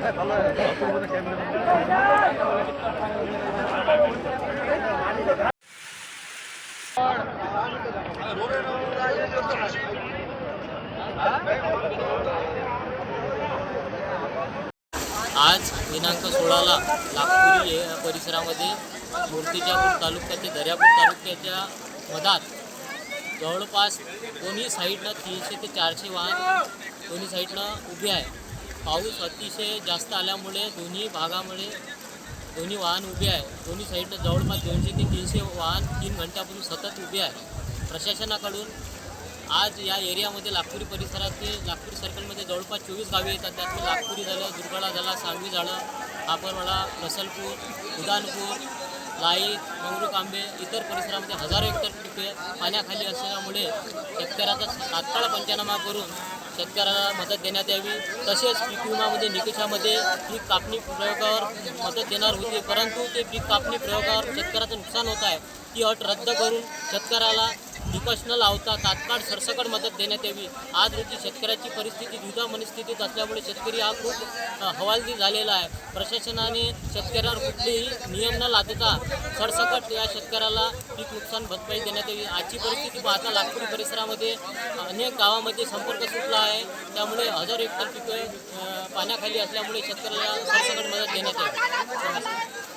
आज दिनांक 16ला नागपुरी या परिसरामध्ये मूर्तिजापूर तालुक्याचे दर्यापूर तालुक्याच्या मधात जवळपास दोन्ही साईडनं 300 ते 400 वाहन दोन्ही साईडनं उभे आहे. पाऊस अतिशय जास्त आल्यामुळे दोन्ही भागामुळे दोन्ही वाहन उभे आहे. दोन्ही साईडनं जवळपास 200 ते 300 वाहन 3 घंट्यापासून सतत उभे आहे. प्रशासनाकडून आज या एरियामध्ये नागपुरी परिसरातील नागपूर सर्कलमध्ये जवळपास 24 गावे येतात. त्यातून नागपुरी झालं, दुर्गडा झाला, सांगवी झालं, कापरवाडा, रसलपूर, उदानपूर, लाई, मंगरूकांबे इतर परिसरामध्ये हजारो हेक्टर पिके पाण्याखाली असल्यामुळे शेतकऱ्याचा तात्काळ पंचनामा करून शेतकऱ्याला मदत देण्यात यावी. तसेच पीक विमामध्ये निकषामध्ये पीक कापणी प्रयोगावर मदत देणार होती, परंतु ते पीक कापणी प्रयोगावर शेतकऱ्याचं नुकसान होत आहे. ती अट रद्द करून शेतकऱ्याला निकष न लावता तात्काळ सरसकट मदत देण्यात यावी. आज रोजी शेतकऱ्याची परिस्थिती द्विधा मनस्थितीत असल्यामुळे शेतकरी हा खूप हवालदिल झालेला आहे. प्रशासनाने शेतकऱ्यावर कुठलेही नियम न लादता सरसकट या शेतकऱ्याला पीक नुकसान भरपाई देण्यात यावी. आजची परिस्थिती पाहता नागपुरी परिसरामध्ये अनेक गावामध्ये संपर्क सुटला आहे. त्यामुळे हजारो हेक्टर पिके पाण्याखाली असल्यामुळे शेतकऱ्याला सरसकट मदत देण्यात यावी.